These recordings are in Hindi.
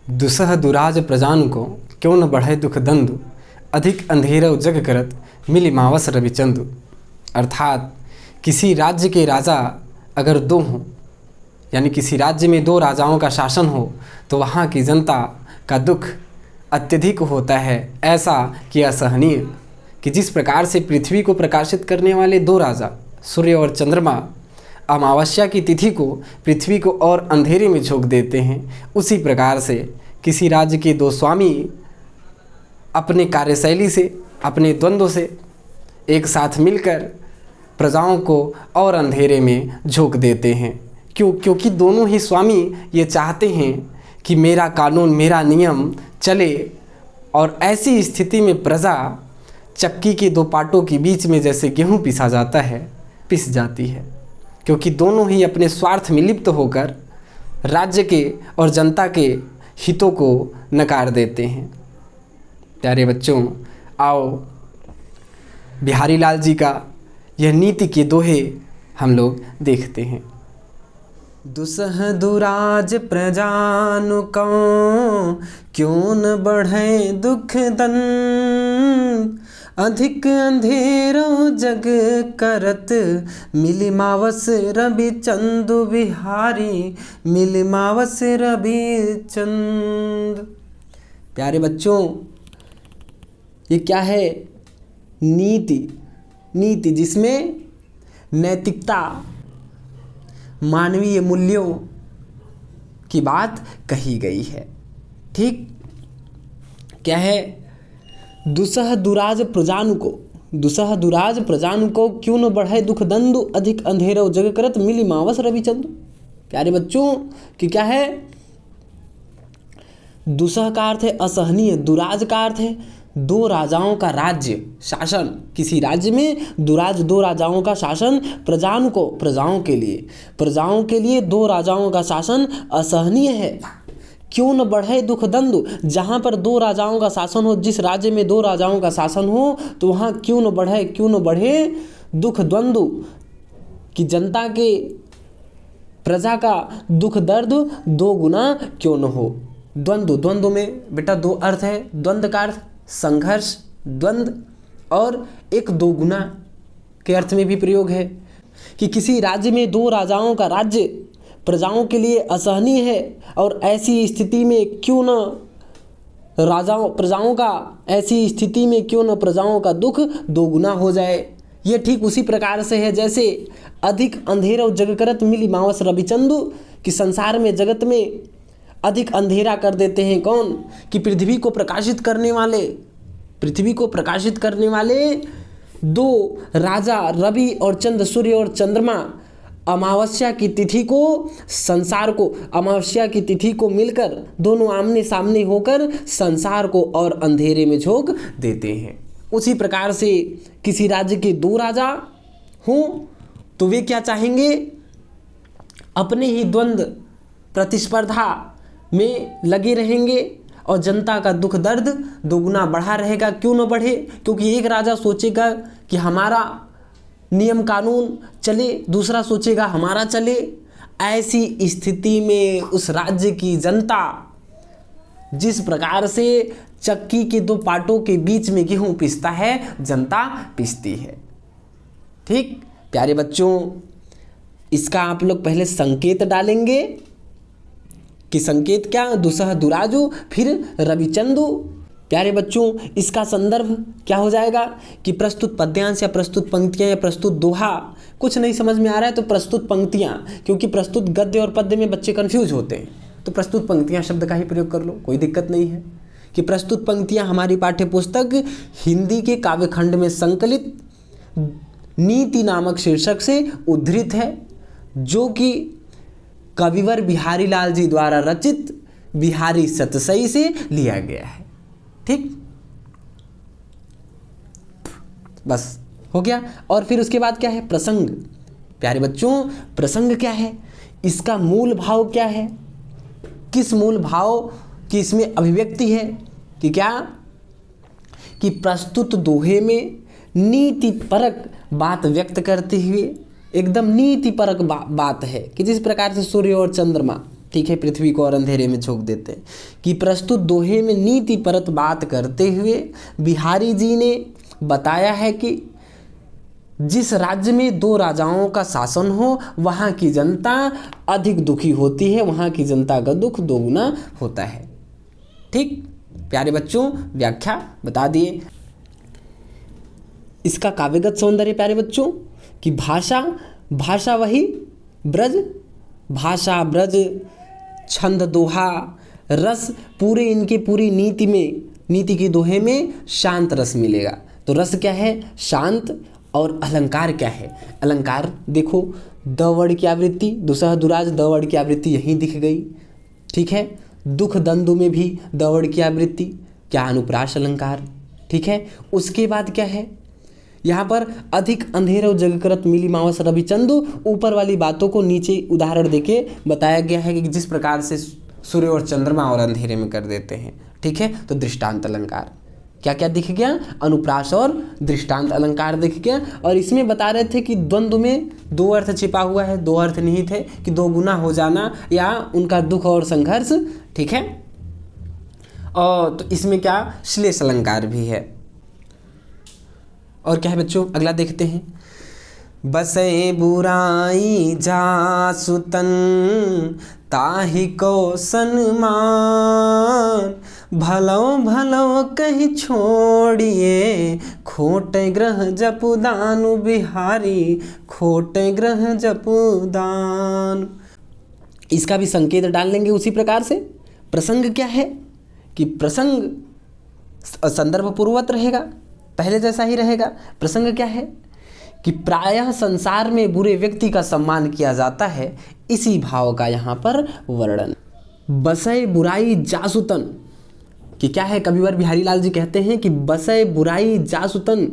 दुसह दुराज प्रजान को क्यों न बढ़े दुख दंदु, अधिक अंधेर जग करत मिली मावस रविचंदु। अर्थात किसी राज्य के राजा अगर दो हों, यानी किसी राज्य में दो राजाओं का शासन हो, तो वहाँ की जनता का दुख अत्यधिक होता है, ऐसा कि असहनीय। कि जिस प्रकार से पृथ्वी को प्रकाशित करने वाले दो राजा सूर्य और चंद्रमा अमावस्या की तिथि को पृथ्वी को और अंधेरे में झोंक देते हैं, उसी प्रकार से किसी राज्य के दो स्वामी अपने कार्यशैली से, अपने द्वंद्व से एक साथ मिलकर प्रजाओं को और अंधेरे में झोंक देते हैं। क्योंकि दोनों ही स्वामी ये चाहते हैं कि मेरा कानून, मेरा नियम चले, और ऐसी स्थिति में प्रजा चक्की के दो पाटों के बीच में जैसे गेहूं पिसा जाता है, पिस जाती है। क्योंकि दोनों ही अपने स्वार्थ में लिप्त होकर राज्य के और जनता के हितों को नकार देते हैं। प्यारे बच्चों, आओ बिहारी लाल जी का यह नीति के दोहे हम लोग देखते हैं। दुसह दुराज प्रजानु को क्यों न बढ़े दुख दंड, अधिक अंधेरो जग करत मिली मावस रवि चंदु बिहारी, मिली मावस रवि चंद। प्यारे बच्चों, ये क्या है? नीति जिसमें नैतिकता, मानवीय मूल्यों की बात कही गई है। ठीक, क्या है? दुसह दुराज प्रजानु को क्यों न बढ़े दुख दंदु, अधिक अंधेरो जग करत मिली मावस रवि चंदु। प्यारे बच्चों, कि क्या है? दुसह का अर्थ है असहनीय, दुराज का अर्थ है दो राजाओं का राज्य शासन। किसी राज्य में दो राजाओं का शासन, प्रजाओं के लिए दो राजाओं का शासन असहनीय है। क्यों न बढ़े दुख दंदु, जहाँ पर दो राजाओं का शासन हो, जिस राज्य में दो राजाओं का शासन हो, तो वहाँ क्यों न बढ़े दुख द्वंद्व, कि जनता के, प्रजा का दुख दर्द दो गुना क्यों न हो। द्वंद्व में बेटा दो अर्थ है। द्वंद्व का अर्थ संघर्ष, द्वंद्व, और एक दो गुना के अर्थ में भी प्रयोग है। कि किसी राज्य में दो राजाओं का राज्य प्रजाओं के लिए असहनीय है, और ऐसी स्थिति में क्यों न प्रजाओं का दुख दोगुना हो जाए। ये ठीक उसी प्रकार से है जैसे अधिक अंधेरा जग करत मिली मावस रविचंदु, कि संसार में, जगत में अधिक अंधेरा कर देते हैं कौन? कि पृथ्वी को प्रकाशित करने वाले दो राजा रवि और चंद्र, सूर्य और चंद्रमा अमावस्या की तिथि को मिलकर दोनों आमने सामने होकर संसार को और अंधेरे में झोंक देते हैं। उसी प्रकार से किसी राज्य के दो राजा हों, तो वे क्या चाहेंगे? अपने ही द्वंद्व प्रतिस्पर्धा में लगे रहेंगे, और जनता का दुख दर्द दोगुना बढ़ा रहेगा। क्यों न बढ़े? क्योंकि एक राजा सोचेगा कि हमारा नियम कानून चले, दूसरा सोचेगा हमारा चले। ऐसी स्थिति में उस राज्य की जनता, जिस प्रकार से चक्की के दो पाटों के बीच में गेहूं पिसता है, जनता पिसती है। ठीक प्यारे बच्चों, इसका आप लोग पहले संकेत डालेंगे कि संकेत क्या? दुसह दुराजु, फिर रविचंदु। प्यारे बच्चों, इसका संदर्भ क्या हो जाएगा कि प्रस्तुत पद्यांश या प्रस्तुत पंक्तियाँ या प्रस्तुत दोहा। कुछ नहीं समझ में आ रहा है तो प्रस्तुत पंक्तियाँ, क्योंकि प्रस्तुत गद्य और पद्य में बच्चे कंफ्यूज होते हैं, तो प्रस्तुत पंक्तियाँ शब्द का ही प्रयोग कर लो, कोई दिक्कत नहीं है। कि प्रस्तुत पंक्तियाँ हमारी पाठ्य पुस्तक हिंदी के काव्यखंड में संकलित नीति नामक शीर्षक से उद्धृत है, जो कि कविवर बिहारी लाल जी द्वारा रचित बिहारी सतसई से लिया गया है। ठीक, बस हो गया। और फिर उसके बाद क्या है? प्रसंग। प्यारे बच्चों, प्रसंग क्या है? इसका मूल भाव क्या है? किस मूल भाव की इसमें अभिव्यक्ति है? कि क्या? कि प्रस्तुत दोहे में नीतिपरक बात व्यक्त करते हुए, एकदम नीतिपरक बात है कि जिस प्रकार से सूर्य और चंद्रमा ठीक है, पृथ्वी को और अंधेरे में झोंक देते हैं। कि प्रस्तुत दोहे में नीति परत बात करते हुए बिहारी जी ने बताया है कि जिस राज्य में दो राजाओं का शासन हो वहाँ की जनता अधिक दुखी होती है, वहाँ की जनता का दुख दोगुना होता है। ठीक प्यारे बच्चों, व्याख्या बता दिए। इसका काव्यगत सौंदर्य प्यारे बच्चों कि भाषा वही ब्रज, भाषा ब्रज, छंद दोहा, रस पूरे इनके पूरी नीति के दोहे में शांत रस मिलेगा। तो रस क्या है? शांत। और अलंकार क्या है? अलंकार देखो, द वर्ड की आवृत्ति, दुसह दुराज द वर्ड की आवृत्ति यहीं दिख गई। ठीक है, दुख दंदु में भी द वर्ड की आवृत्ति, क्या? अनुप्रास अलंकार। ठीक है, उसके बाद क्या है यहाँ पर? अधिक अंधेर जग करत मिली मावस रवि चंदु। ऊपर वाली बातों को नीचे उदाहरण देके बताया गया है कि जिस प्रकार से सूर्य और चंद्रमा और अंधेरे में कर देते हैं। ठीक है, तो दृष्टांत अलंकार क्या क्या दिख गया? अनुप्रास और दृष्टांत अलंकार दिख गया। और इसमें बता रहे थे कि द्वंद्व में दो अर्थ छिपा हुआ है, दो अर्थ निहित है कि दो गुना हो जाना या उनका दुख और संघर्ष। ठीक है, और तो इसमें क्या? श्लेष अलंकार भी है। और क्या है बच्चों? अगला देखते हैं। बसे बुराई जासु तन ताहि को सन्मान, भलो भलो कहि छोड़िए खोटे ग्रह जपु दानु बिहारी, खोटे ग्रह जपु दान। इसका भी संकेत डाल लेंगे उसी प्रकार से। प्रसंग क्या है कि प्रसंग संदर्भ पूर्ववत रहेगा, पहले जैसा ही रहेगा। प्रसंग क्या है कि प्रायः संसार में बुरे व्यक्ति का सम्मान किया जाता है, इसी भाव का यहाँ पर वर्णन। बसय बुराई जासुतन कि क्या है? कविवर बिहारी लाल जी कहते हैं कि बसय बुराई जासुतन,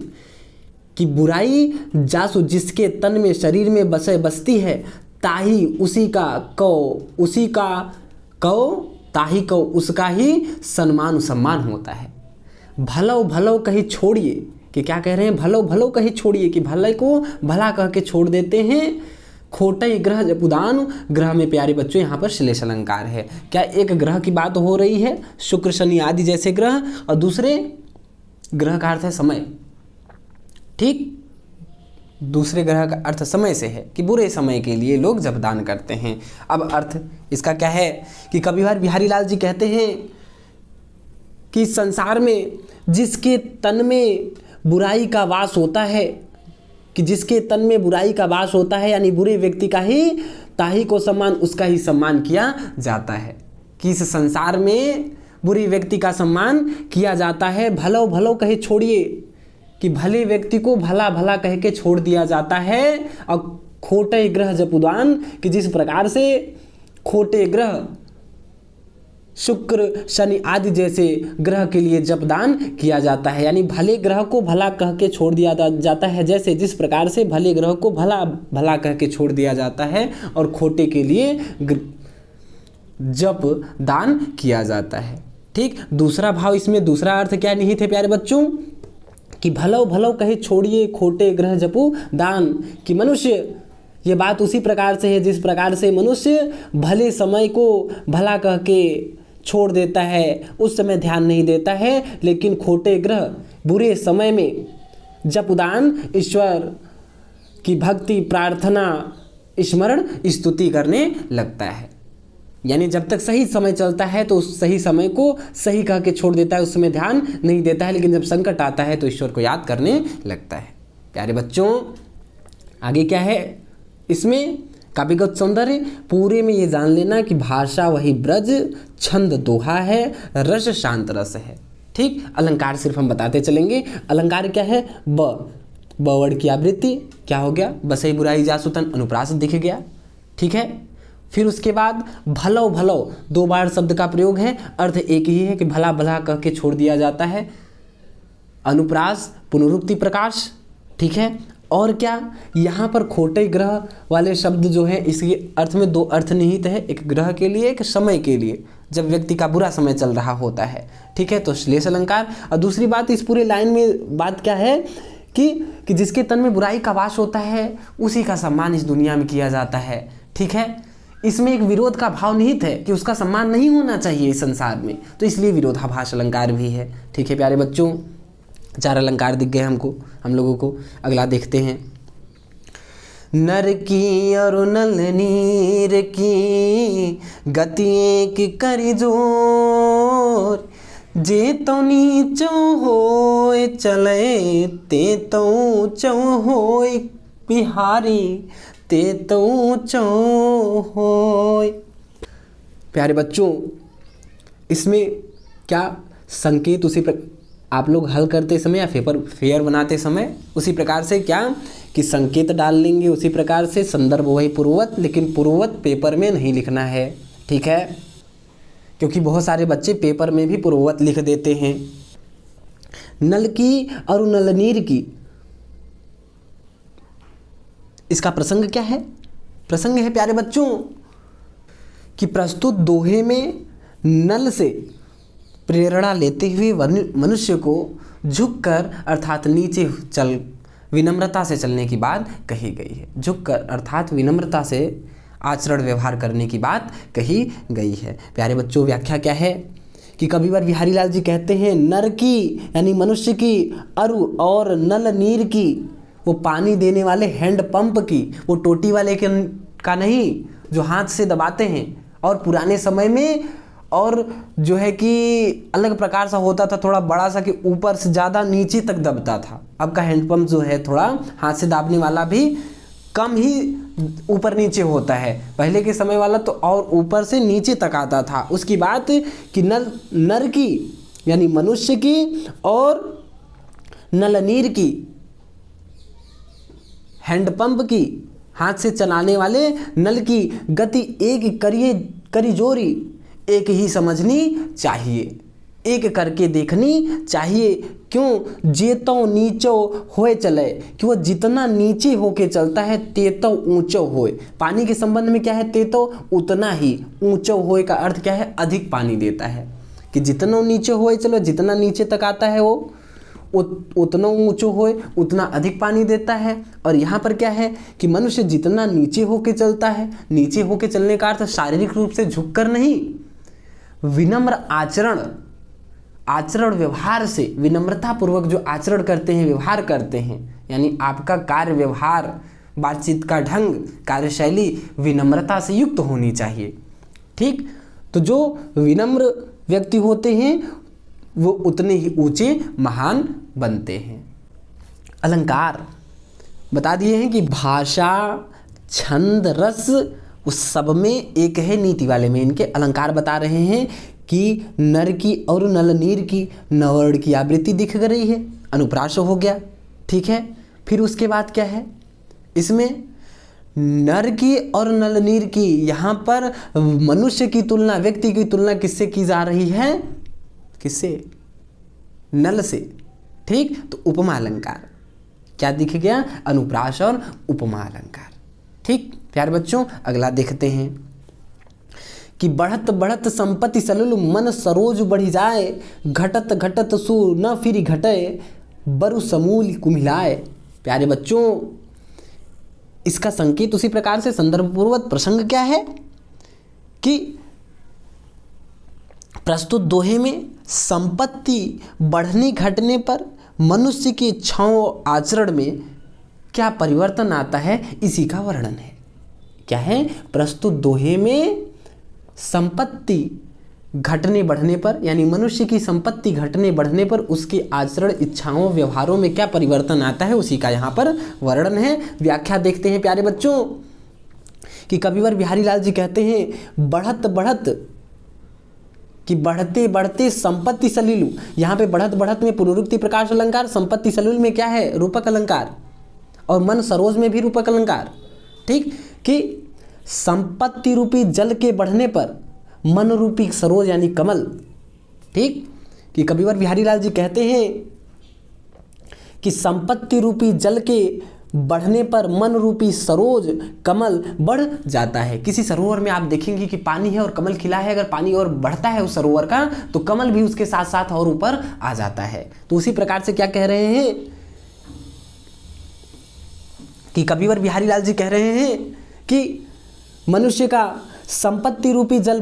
कि बुराई जासु जिसके तन में शरीर में बसती है, ताही उसी का कौ ताही कौ उसका ही सम्मान होता है। भलो भलो कहीं छोड़िए कि क्या कह रहे हैं? भलो भलो कहीं छोड़िए कि भले को भला कह के छोड़ देते हैं। खोटे ग्रह जपुदान, ग्रह में प्यारे बच्चों यहाँ पर श्लेष अलंकार है। क्या एक ग्रह की बात हो रही है, शुक्र शनि आदि जैसे ग्रह, और दूसरे ग्रह का अर्थ है समय। ठीक, दूसरे ग्रह का अर्थ समय से है कि बुरे समय के लिए लोग जपदान करते हैं। अब अर्थ इसका क्या है कि कविवर बिहारी लाल जी कहते हैं कि संसार में जिसके तन में बुराई का वास होता है, कि जिसके तन में बुराई का वास होता है यानी बुरे व्यक्ति का ही ताही को सम्मान, उसका ही सम्मान किया जाता है। कि इस संसार में बुरे व्यक्ति का सम्मान किया जाता है। भलो भलो कहे छोड़िए कि भले व्यक्ति को भला भला कह के छोड़ दिया जाता है। और खोटे ग्रह जपुदान कि जिस प्रकार से खोटे ग्रह शुक्र शनि आदि जैसे ग्रह के लिए जपदान किया जाता है, यानी भले ग्रह को भला कह के छोड़ दिया जाता है, जैसे जिस प्रकार से भले ग्रह को भला भला कह के छोड़ दिया जाता है और खोटे के लिए जप दान किया जाता है। ठीक, दूसरा भाव इसमें दूसरा अर्थ क्या निहित है प्यारे बच्चों कि भलो भलो कहे छोड़िए खोटे ग्रह जपु दान, कि मनुष्य, ये बात उसी प्रकार से है जिस प्रकार से मनुष्य भले समय को भला कह के छोड़ देता है, उस समय ध्यान नहीं देता है, लेकिन खोटे ग्रह बुरे समय में जपदान, ईश्वर की भक्ति, प्रार्थना, स्मरण, स्तुति करने लगता है। यानी जब तक सही समय चलता है तो उस सही समय को सही कह के छोड़ देता है, उस समय ध्यान नहीं देता है, लेकिन जब संकट आता है तो ईश्वर को याद करने लगता है। प्यारे बच्चों, आगे क्या है इसमें? काव्यगत सौंदर्य पूरे में ये जान लेना कि भाषा वही ब्रज, छंद दोहा है, रस शांत रस है। ठीक, अलंकार सिर्फ हम बताते चलेंगे। अलंकार क्या है? ब वर्ड की आवृत्ति क्या हो गया? बसई बुराई जासुतन, अनुप्रास दिख गया। ठीक है, फिर उसके बाद भलो भलो, दो बार शब्द का प्रयोग है, अर्थ एक ही है कि भला भला कह के छोड़ दिया जाता है। अनुप्रास पुनरुक्ति प्रकाश। ठीक है, और क्या यहाँ पर खोटे ग्रह वाले शब्द जो है इसके अर्थ में दो अर्थ निहित है, एक ग्रह के लिए, एक समय के लिए, जब व्यक्ति का बुरा समय चल रहा होता है। ठीक है, तो श्लेष अलंकार। और दूसरी बात इस पूरे लाइन में बात क्या है कि जिसके तन में बुराई का वास होता है उसी का सम्मान इस दुनिया में किया जाता है। ठीक है, इसमें एक विरोध का भाव निहित है कि उसका सम्मान नहीं होना चाहिए इस संसार में, तो इसलिए विरोधाभास अलंकार भी है। ठीक है प्यारे बच्चों, 4 अलंकार दिख गए हम लोगों को। अगला देखते हैं। नर की और नल नीर की गति एक करी जोर, जे तो नीचो होए चले ते तो ऊंचो होए बिहारी ते तो ऊंचो होए। प्यारे बच्चों, इसमें क्या संकेत उसी आप लोग हल करते समय या पेपर फेयर बनाते समय उसी प्रकार से क्या कि संकेत डाल लेंगे, उसी प्रकार से संदर्भ वही पूर्ववत, लेकिन पूर्ववत पेपर में नहीं लिखना है। ठीक है, क्योंकि बहुत सारे बच्चे पेपर में भी पूर्ववत लिख देते हैं। नल की और नलनीर की, इसका प्रसंग क्या है? प्रसंग है प्यारे बच्चों कि प्रस्तुत दोहे में नल से प्रेरणा लेते हुए मनुष्य को झुककर अर्थात नीचे चल विनम्रता से चलने की बात कही गई है। झुककर अर्थात विनम्रता से आचरण व्यवहार करने की बात कही गई है। प्यारे बच्चों, व्याख्या क्या है कि कविवर बिहारी लाल जी कहते हैं नर की यानी मनुष्य की, अरु और नल नीर की वो पानी देने वाले हैंड पंप की, वो टोटी वाले का नहीं जो हाथ से दबाते हैं। और पुराने समय में और जो है कि अलग प्रकार सा होता था, थोड़ा बड़ा सा कि ऊपर से ज़्यादा नीचे तक दबता था। अब का हैंडपम्प जो है थोड़ा हाथ से दाबने वाला भी कम ही ऊपर नीचे होता है। पहले के समय वाला तो और ऊपर से नीचे तक आता था। उसकी बात कि नर की यानी मनुष्य की और नलनीर की हैंडपंप की हाथ से चलाने वाले नल की गति एक करी जोरी एक ही समझनी चाहिए, एक करके देखनी चाहिए। क्यों? जेतो नीचो होए चले, कि वो जितना नीचे होके चलता है तेतो ऊंचो होए। पानी के संबंध में क्या है? तेतो उतना ही, ऊंचो होए का अर्थ क्या है? अधिक पानी देता है। कि जितना नीचे होए चलो, जितना नीचे तक आता है वो उतना ऊंचो होए उतना अधिक पानी देता है। और यहाँ पर क्या है कि मनुष्य जितना नीचे होके चलता है, नीचे होके चलने का अर्थ शारीरिक रूप से झुककर नहीं, विनम्र आचरण व्यवहार से, विनम्रता पूर्वक जो आचरण करते हैं, व्यवहार करते हैं, यानी आपका कार्य व्यवहार, बातचीत का ढंग, कार्यशैली विनम्रता से युक्त होनी चाहिए। ठीक, तो जो विनम्र व्यक्ति होते हैं वो उतने ही ऊंचे महान बनते हैं। अलंकार बता दिए हैं कि भाषा, छंद, रस उस सब में एक है। नीति वाले में इनके अलंकार बता रहे हैं कि नर की और नलनीर की नवर्ण की आवृत्ति दिख रही है, अनुप्रास हो गया। ठीक है, फिर उसके बाद क्या है इसमें? नर की और नलनीर की, यहाँ पर मनुष्य की तुलना, व्यक्ति की तुलना किससे की जा रही है? किससे? नल से। ठीक, तो उपमा अलंकार क्या दिख गया? अनुप्रास और उपमा अलंकार। ठीक प्यारे बच्चों, अगला देखते हैं कि बढ़त बढ़त संपत्ति सलुल मन सरोज बढ़ी जाए, घटत घटत सु न फिर घटे बरु समूल कुमिलाए। प्यारे बच्चों, इसका संकेत उसी प्रकार से संदर्भपूर्वक प्रसंग क्या है कि प्रस्तुत दोहे में संपत्ति बढ़ने घटने पर मनुष्य की इच्छाओं आचरण में क्या परिवर्तन आता है, इसी का वर्णन है। क्या है? प्रस्तुत दोहे में संपत्ति घटने बढ़ने पर, यानी मनुष्य की संपत्ति घटने बढ़ने पर उसके आचरण, इच्छाओं, व्यवहारों में क्या परिवर्तन आता है, उसी का यहाँ पर वर्णन है। व्याख्या देखते हैं प्यारे बच्चों कि कविवर बिहारी लाल जी कहते हैं बढ़त बढ़त कि बढ़ते बढ़ते संपत्ति सलिलु। यहाँ पे बढ़त बढ़त में पुनरुक्ति प्रकाश अलंकार, संपत्ति सलिल में क्या है? रूपक अलंकार, और मन सरोज में भी रूपक अलंकार। ठीक, कि संपत्ति रूपी जल के बढ़ने पर मन रूपी सरोज यानी कमल। ठीक, कि कविवर बिहारी लाल जी कहते हैं कि संपत्ति रूपी जल के बढ़ने पर मन रूपी सरोज कमल बढ़ जाता है। किसी सरोवर में आप देखेंगे कि पानी है और कमल खिला है, अगर पानी और बढ़ता है उस सरोवर का तो कमल भी उसके साथ साथ और ऊपर आ जाता है। तो उसी प्रकार से क्या कह रहे हैं कि कविवर बिहारी लाल जी कह रहे हैं कि मनुष्य का संपत्ति रूपी जल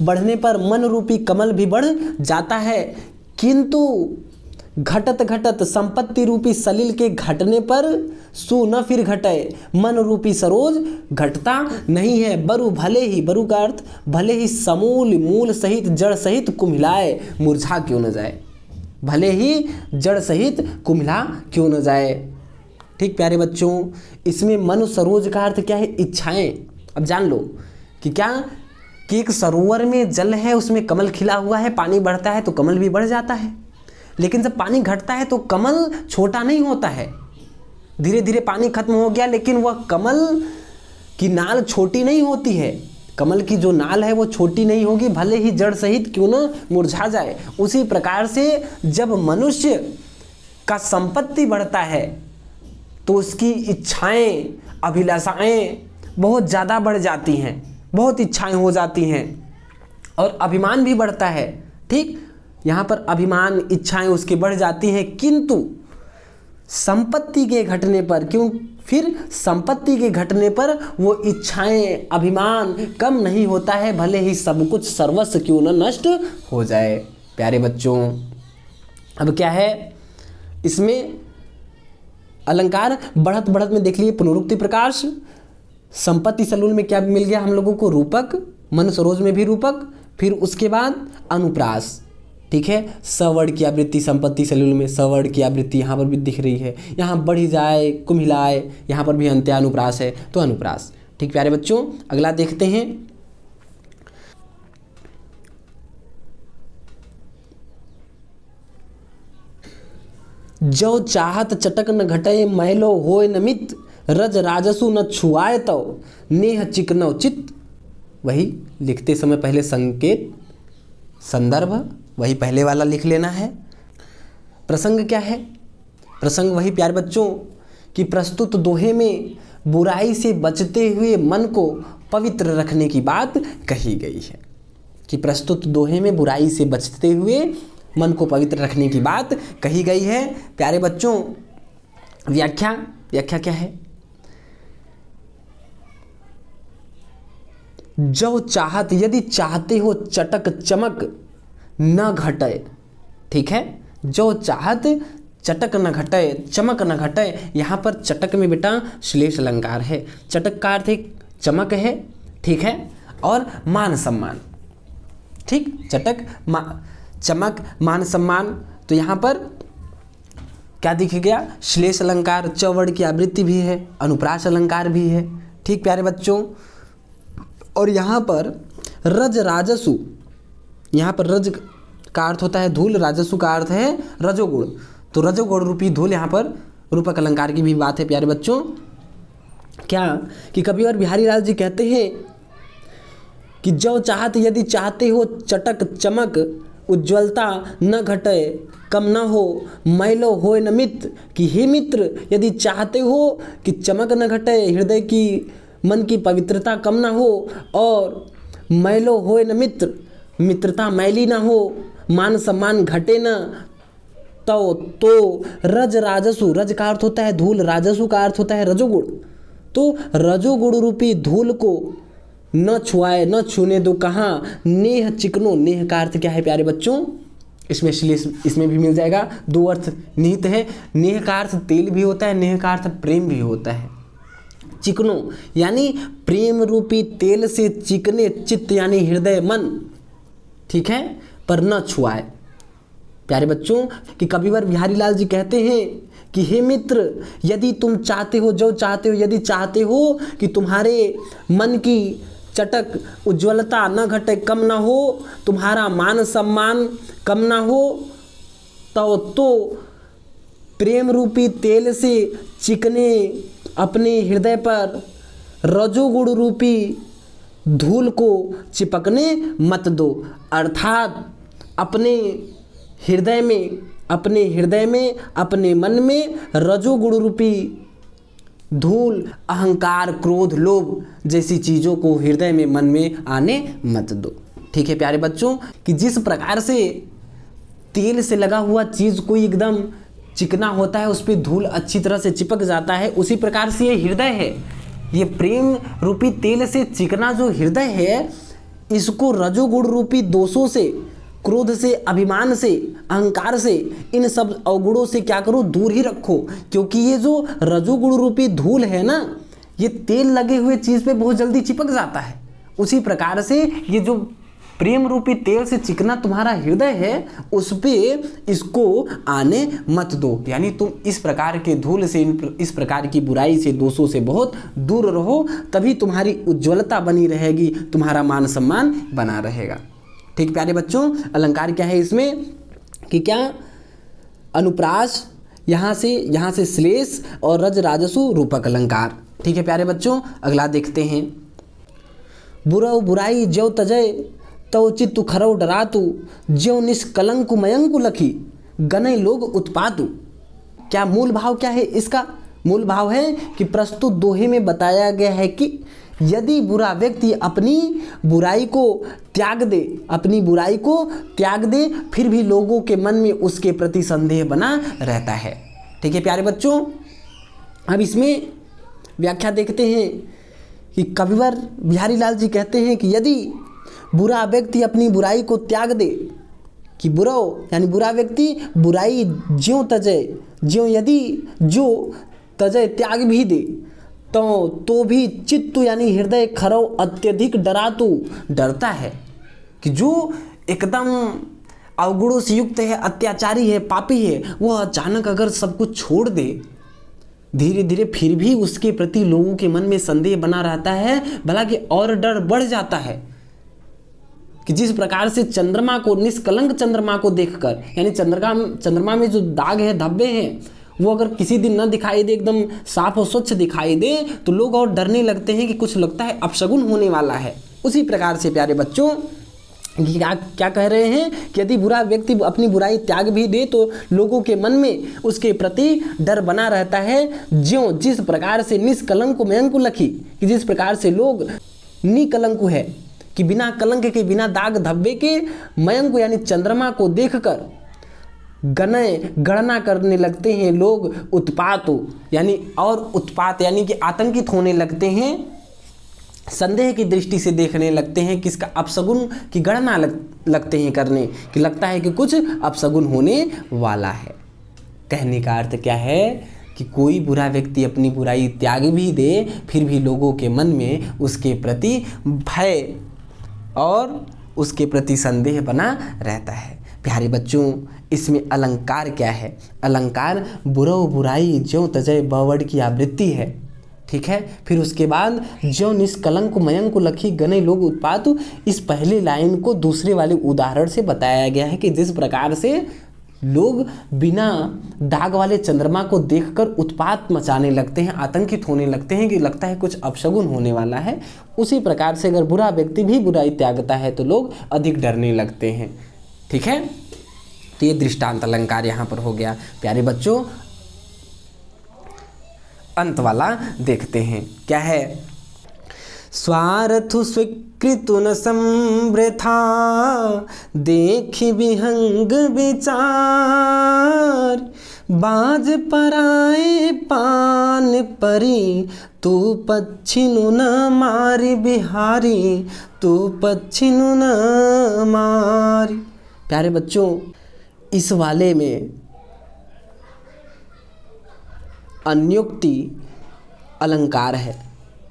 बढ़ने पर मन रूपी कमल भी बढ़ जाता है, किंतु घटत घटत संपत्ति रूपी सलिल के घटने पर सु न फिर घटे, मन रूपी सरोज घटता नहीं है। बरु का अर्थ भले ही समूल मूल सहित जड़ सहित कुम्हिलाए मुरझा क्यों न जाए, भले ही जड़ सहित कुम्हिला क्यों न जाए। ठीक प्यारे बच्चों, इसमें मन सरोज का अर्थ क्या है? इच्छाएं। अब जान लो कि क्या कि एक सरोवर में जल है, उसमें कमल खिला हुआ है, पानी बढ़ता है तो कमल भी बढ़ जाता है, लेकिन जब पानी घटता है तो कमल छोटा नहीं होता है। धीरे धीरे पानी खत्म हो गया, लेकिन वह कमल की नाल छोटी नहीं होती है। कमल की जो नाल है वो छोटी नहीं होगी, भले ही जड़ सहित क्यों न मुरझा जाए। उसी प्रकार से जब मनुष्य का संपत्ति बढ़ता है तो उसकी इच्छाएं, अभिलाषाएं बहुत ज़्यादा बढ़ जाती हैं, बहुत इच्छाएं हो जाती हैं, और अभिमान भी बढ़ता है। ठीक, यहाँ पर अभिमान, इच्छाएं उसकी बढ़ जाती हैं, किंतु संपत्ति के घटने पर संपत्ति के घटने पर वो इच्छाएं, अभिमान कम नहीं होता है, भले ही सब कुछ सर्वस्व क्यों न नष्ट हो जाए। प्यारे बच्चों, अब क्या है इसमें अलंकार? बढ़त बढ़त में देख लिए पुनरुक्ति प्रकाश, संपत्ति सलूल में क्या मिल गया हम लोगों को? रूपक, मन सरोज में भी रूपक, फिर उसके बाद अनुप्रास। ठीक है, सवर्ण की आवृत्ति संपत्ति सलूल में, सवर्ण की आवृत्ति यहाँ पर भी दिख रही है। यहाँ बढ़ी जाए, कुम्हिलाए, यहाँ पर भी अंत्यानुप्रास है तो अनुप्रास। ठीक प्यारे बच्चों, अगला देखते हैं। जो चाहत चटक न घटे, मैलो होय न मित, रज राजसु न छुआए तो, नेह चिकनौ चित। वही लिखते समय पहले संकेत, संदर्भ वही पहले वाला लिख लेना है। प्रसंग क्या है? प्रसंग वही प्यारे बच्चों कि प्रस्तुत दोहे में बुराई से बचते हुए मन को पवित्र रखने की बात कही गई है। कि प्रस्तुत दोहे में बुराई से बचते हुए मन को पवित्र रखने की बात कही गई है। प्यारे बच्चों, व्याख्या क्या है? जो चाहत, यदि चाहते हो चटक चमक न घटे। ठीक है, जो चाहत चटक न घटे, चमक न घटे। यहाँ पर चटक में बेटा श्लेष अलंकार है। चटक का अर्थ एक चमक है, ठीक है, और मान सम्मान। ठीक, चटक चमक मान सम्मान, तो यहाँ पर क्या दिख गया? श्लेष अलंकार, चवर्ण की आवृत्ति भी है, अनुप्रास अलंकार भी है। ठीक प्यारे बच्चों, और यहाँ पर रज राजसु, यहाँ पर रज का अर्थ होता है धूल, राजसु का अर्थ है रजोगुण, तो रजोगुण रूपी धूल, यहाँ पर रूपक अलंकार की भी बात है। प्यारे बच्चों, क्या कि कविवर बिहारी लाल जी कहते हैं कि जो चाहत, यदि चाहते हो चटक चमक, उज्ज्वलता न घटे, कम न हो, मैलो होय न मित। कि हे मित्र, यदि चाहते हो कि चमक न घटे, हृदय की मन की पवित्रता कम न हो, और मैलो होय न मित्र, मित्रता मैली न हो, मान सम्मान घटे न, तो रज राजसु, रज का अर्थ होता है धूल, राजसु का अर्थ होता है रजोगुण, तो रजोगुण रूपी धूल को न छुआए, न छूने दो। कहाँ? नेह चिकनो, नेह का अर्थ क्या है प्यारे बच्चों? इसमें भी मिल जाएगा, दो अर्थ निहित है। नेह का अर्थ तेल भी होता है, नेह का अर्थ प्रेम भी होता है। चिकनो यानी प्रेम रूपी तेल से चिकने चित्त यानी हृदय मन, ठीक है, पर न छुआए। प्यारे बच्चों, कि कविवर बिहारी लाल जी कहते हैं कि हे मित्र, यदि तुम चाहते हो, जो चाहते हो, यदि चाहते हो कि तुम्हारे मन की चटक उज्ज्वलता न घटे, कम ना हो, तुम्हारा मान सम्मान कम ना हो, तो प्रेम रूपी तेल से चिकने अपने हृदय पर रजोगुण रूपी धूल को चिपकने मत दो। अर्थात अपने हृदय में, अपने मन में रजोगुण रूपी धूल, अहंकार, क्रोध, लोभ जैसी चीज़ों को हृदय में, मन में आने मत दो। ठीक है प्यारे बच्चों, कि जिस प्रकार से तेल से लगा हुआ चीज़ कोई एकदम चिकना होता है, उस पर धूल अच्छी तरह से चिपक जाता है, उसी प्रकार से ये हृदय है, ये प्रेम रूपी तेल से चिकना जो हृदय है, इसको रजोगुण रूपी दोषों से, क्रोध से, अभिमान से, अहंकार से, इन सब अवगुणों से क्या करो, दूर ही रखो। क्योंकि ये जो रजोगुण रूपी धूल है ना, ये तेल लगे हुए चीज़ पे बहुत जल्दी चिपक जाता है। उसी प्रकार से ये जो प्रेम रूपी तेल से चिकना तुम्हारा हृदय है, उस पे इसको आने मत दो। यानी तुम इस प्रकार के धूल से, इस प्रकार की बुराई से, दोषों से बहुत दूर रहो, तभी तुम्हारी उज्ज्वलता बनी रहेगी, तुम्हारा मान सम्मान बना रहेगा। ठीक प्यारे बच्चों, अलंकार क्या है इसमें कि क्या अनुप्रास, यहाँ से श्लेष और रज राजसु रूपक अलंकार। ठीक है प्यारे बच्चों, अगला देखते हैं। बुरौ बुराई ज्यो तजय तो चित्तु खरौ डरातु, ज्यो निष्कलंकु मयंकु लखी गनय लोग उत्पातु। क्या मूल भाव क्या है इसका? मूल भाव है कि प्रस्तुत दोहे में बताया गया है कि यदि बुरा व्यक्ति अपनी बुराई को त्याग दे, फिर भी लोगों के मन में उसके प्रति संदेह बना रहता है। ठीक है प्यारे बच्चों, अब इसमें व्याख्या देखते हैं कि कविवर बिहारी लाल जी कहते हैं कि यदि बुरा व्यक्ति अपनी बुराई को त्याग दे, कि बुरो यानी बुरा व्यक्ति बुराई ज्यों तजय, ज्यों यदि जो तजय त्याग भी दे, तो भी चित्तु यानी हृदय खरौ अत्यधिक डरातु, डरता है। कि जो एकदम अवगुणों से युक्त है, अत्याचारी है, पापी है, वह अचानक अगर सब कुछ छोड़ दे, धीरे धीरे फिर भी उसके प्रति लोगों के मन में संदेह बना रहता है, भला कि और डर बढ़ जाता है। कि जिस प्रकार से चंद्रमा को, निष्कलंक चंद्रमा को देखकर, यानी चंद्रमा में जो दाग है, धब्बे हैं, वो अगर किसी दिन न दिखाई दे, एकदम साफ और स्वच्छ दिखाई दे, तो लोग और डरने लगते हैं कि कुछ लगता है अपशगुन होने वाला है। उसी प्रकार से प्यारे बच्चों क्या कह रहे हैं कि यदि बुरा व्यक्ति अपनी बुराई त्याग भी दे, तो लोगों के मन में उसके प्रति डर बना रहता है। ज्यों जिस प्रकार से निष्कलंक मयंकु लखी, कि जिस प्रकार से लोग निकलंक है, कि बिना कलंक के, बिना दाग धब्बे के, मयंक यानी चंद्रमा को देखकर गणना करने लगते हैं लोग, उत्पात यानी कि आतंकित होने लगते हैं, संदेह की दृष्टि से देखने लगते हैं, किसका अपशगुन की गणना लगते हैं करने, कि लगता है कि कुछ अपशगुन होने वाला है। कहने का अर्थ क्या है कि कोई बुरा व्यक्ति अपनी बुराई त्याग भी दे, फिर भी लोगों के मन में उसके प्रति भय और उसके प्रति संदेह बना रहता है। प्यारे बच्चों, इसमें अलंकार क्या है? अलंकार बुरो बुराई ज्यों तजय बवड़ की आवृत्ति है। ठीक है, फिर उसके बाद ज्यों निष्कलंक मयंक लखी गने लोग उत्पात, इस पहले लाइन को दूसरे वाले उदाहरण से बताया गया है कि जिस प्रकार से लोग बिना दाग वाले चंद्रमा को देखकर उत्पात मचाने लगते हैं, आतंकित होने लगते हैं, कि लगता है कुछ अपशगुन होने वाला है, उसी प्रकार से अगर बुरा व्यक्ति भी बुराई त्यागता है तो लोग अधिक डरने लगते हैं। ठीक है, तो ये दृष्टांत अलंकार यहाँ पर हो गया। प्यारे बच्चों, अंत वाला देखते हैं, क्या है? स्वार्थु स्वीकृतु न संवृथा, देखि विहंग विचार, बाज पराए पान परी, तू पच्छिनु न मारी बिहारी, तू पच्छिनु न मारी। प्यारे बच्चों, इस वाले में अन्योक्ति अलंकार है।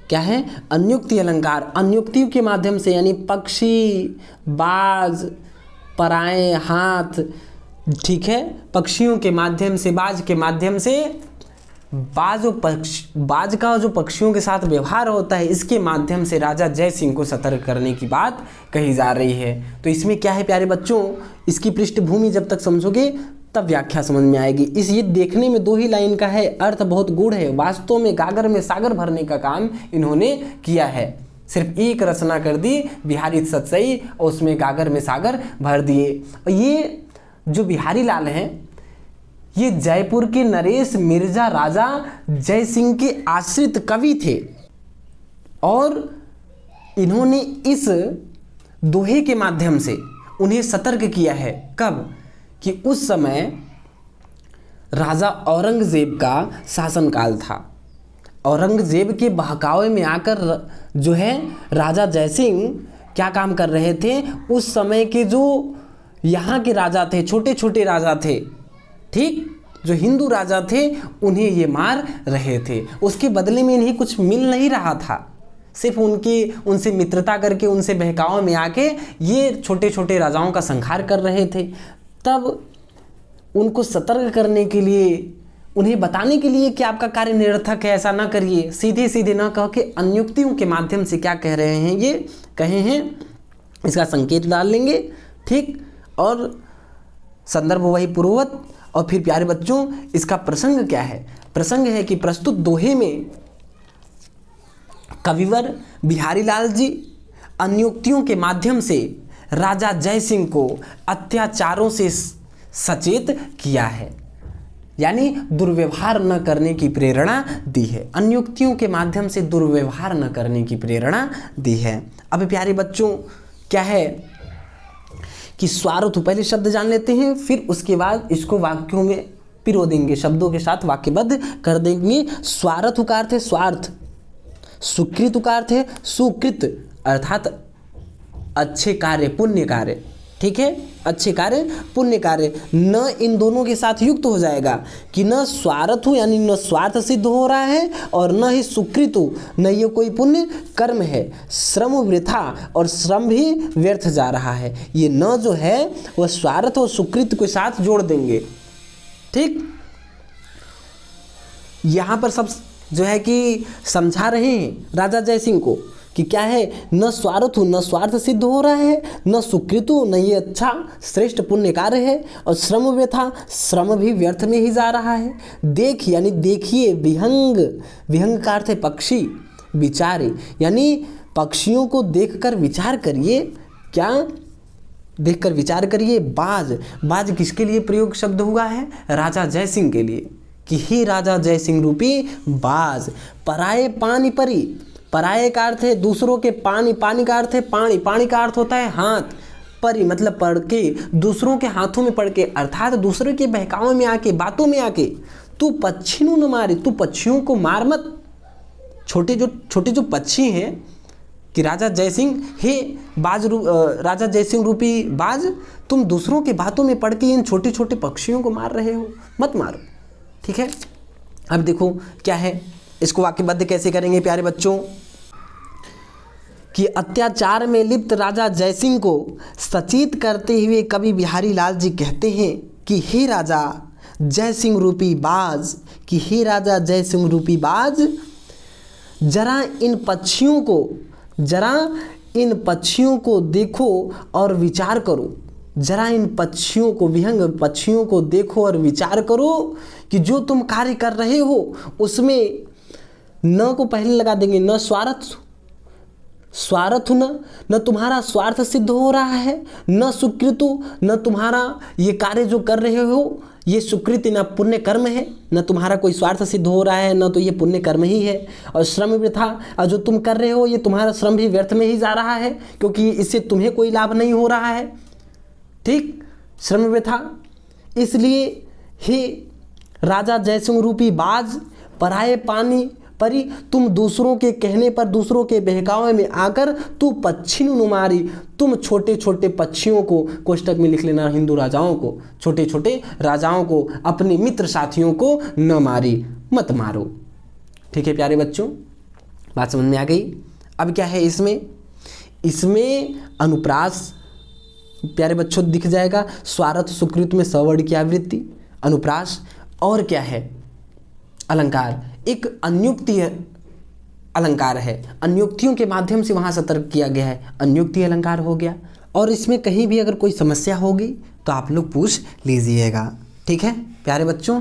क्या है? अन्योक्ति अलंकार। अन्योक्तियों के माध्यम से, यानी पक्षी, बाज, पराए हाथ, ठीक है, पक्षियों के माध्यम से, बाज के माध्यम से, बाज का जो पक्षियों के साथ व्यवहार होता है, इसके माध्यम से राजा जय सिंह को सतर्क करने की बात कही जा रही है। तो इसमें क्या है प्यारे बच्चों, इसकी पृष्ठभूमि जब तक समझोगे तब व्याख्या समझ में आएगी। ये देखने में 2 ही लाइन का है, अर्थ बहुत गूढ़ है। वास्तव में गागर में सागर भरने का काम इन्होंने किया है। सिर्फ एक रचना कर दी बिहारी सतसई और उसमें गागर में सागर भर दिए। और ये जो बिहारी लाल हैं, ये जयपुर के नरेश मिर्जा राजा जय सिंह के आश्रित कवि थे और इन्होंने इस दोहे के माध्यम से उन्हें सतर्क किया है। कब? कि उस समय राजा औरंगजेब का शासनकाल था औरंगजेब के बहकावे में आकर जो है राजा जयसिंह क्या काम कर रहे थे, उस समय के जो यहाँ के राजा थे, छोटे छोटे राजा थे, ठीक, जो हिंदू राजा थे, उन्हें ये मार रहे थे। उसके बदले में इन्हें कुछ मिल नहीं रहा था, सिर्फ उनसे मित्रता करके, उनसे बहकावे में आके ये छोटे छोटे राजाओं का संहार कर रहे थे। तब उनको सतर्क करने के लिए, उन्हें बताने के लिए कि आपका कार्य निरर्थक है, ऐसा ना करिए, सीधे सीधे ना कह के अन्युक्तियों के माध्यम से क्या कह रहे हैं, ये कहे हैं, इसका संकेत डाल लेंगे, ठीक, और संदर्भ वही पूर्ववत। और फिर प्यारे बच्चों इसका प्रसंग क्या है? प्रसंग है कि प्रस्तुत दोहे में कविवर बिहारी लाल जी अन्युक्तियों के माध्यम से राजा जयसिंह को अत्याचारों से सचेत किया है, यानी दुर्व्यवहार न करने की प्रेरणा दी है। अन्युक्तियों के माध्यम से दुर्व्यवहार न करने की प्रेरणा दी है। अब प्यारे बच्चों क्या है कि स्वार्थ, पहले शब्द जान लेते हैं, फिर उसके बाद इसको वाक्यों में पिरो देंगे, शब्दों के साथ वाक्यबद्ध कर देंगे। स्वार्थ का अर्थ है स्वार्थ, सुकृत का अर्थ है सुकृत, अर्थात अच्छे कार्य, पुण्य कार्य, ठीक है, अच्छे कार्य, पुण्य कार्य। न इन दोनों के साथ युक्त हो जाएगा कि न स्वार्थ हो, यानी न स्वार्थ सिद्ध हो रहा है, और न ही सुकृत हो, न ये कोई पुण्य कर्म है। श्रम वृथा, और श्रम भी व्यर्थ जा रहा है। ये न जो है वह स्वार्थ और सुकृत के साथ जोड़ देंगे, ठीक। यहाँ पर सब जो है कि समझा रहे हैं राजा जयसिंह को कि क्या है, न स्वार्थ हो, न स्वार्थ सिद्ध हो रहा है, न सुकृत हो, न ये अच्छा श्रेष्ठ पुण्य कार्य है, और श्रम व्यथा, श्रम भी व्यर्थ में ही जा रहा है। देख यानी देखिए, विहंग, विहंग का अर्थ है पक्षी, विचारे, यानी पक्षियों को देखकर विचार करिए, क्या देखकर विचार करिए। बाज, बाज किसके लिए प्रयोग शब्द हुआ है? राजा जयसिंह के लिए, कि हे राजा जयसिंह रूपी बाज। पराये पानी परी, पराये का अर्थ है दूसरों के, पानी, पानी का अर्थ है पानी, पानी का अर्थ होता है हाथ, परी मतलब पढ़ के, दूसरों के हाथों में पढ़ के, अर्थात दूसरों के बहकावे में आके, बातों में आके। तू पक्षियों न मारे, तू पक्षियों को मार मत। छोटे जो पक्षी हैं कि राजा जयसिंह, हे बाज राजा जयसिंह रूपी बाज, तुम दूसरों के बातों में पढ़ के इन छोटे छोटे पक्षियों को मार रहे हो, मत मारो, ठीक है। अब देखो क्या है, इसको वाक्यबद्ध कैसे करेंगे प्यारे बच्चों, कि अत्याचार में लिप्त राजा जयसिंह को सचेत करते हुए कवि बिहारी लाल जी कहते हैं कि हे राजा जयसिंह रूपी बाज, कि हे राजा जयसिंह रूपी बाज, जरा इन पक्षियों को देखो और विचार करो। जरा इन पक्षियों को, विहंग पक्षियों को देखो और विचार करो कि जो तुम कार्य कर रहे हो उसमें न को पहले लगा देंगे, न स्वार्थ न तुम्हारा स्वार्थ सिद्ध हो रहा है, न सुकृत, न तुम्हारा ये कार्य जो कर रहे हो ये सुकृत, न पुण्य कर्म है, न तुम्हारा कोई स्वार्थ सिद्ध हो रहा है, न तो ये पुण्य कर्म ही है। और श्रम वृथा, और जो तुम कर रहे हो ये तुम्हारा श्रम भी व्यर्थ में ही जा रहा है, क्योंकि इससे तुम्हें कोई लाभ नहीं हो रहा है, ठीक, श्रम वृथा। इसलिए हे राजा जयसिंह रूपी बाज, पराये पानी परी, तुम दूसरों के कहने पर, दूसरों के बहकावे में आकर तू पक्षियों न मारी, तुम छोटे छोटे पक्षियों को, कोष्टक में लिख लेना, हिंदू राजाओं को, छोटे छोटे राजाओं को, अपने मित्र साथियों को न मारी, मत मारो, ठीक है प्यारे बच्चों, बात समझ में आ गई। अब क्या है इसमें अनुप्रास प्यारे बच्चों दिख जाएगा, स्वार्थ सुकृत में सवर्ण की आवृत्ति, अनुप्रास, और क्या है अलंकार, एक अन्युक्ति अलंकार है, अन्युक्तियों के माध्यम से वहाँ सतर्क किया गया है, अन्युक्ति अलंकार हो गया। और इसमें कहीं भी अगर कोई समस्या होगी तो आप लोग पूछ लीजिएगा, ठीक है प्यारे बच्चों।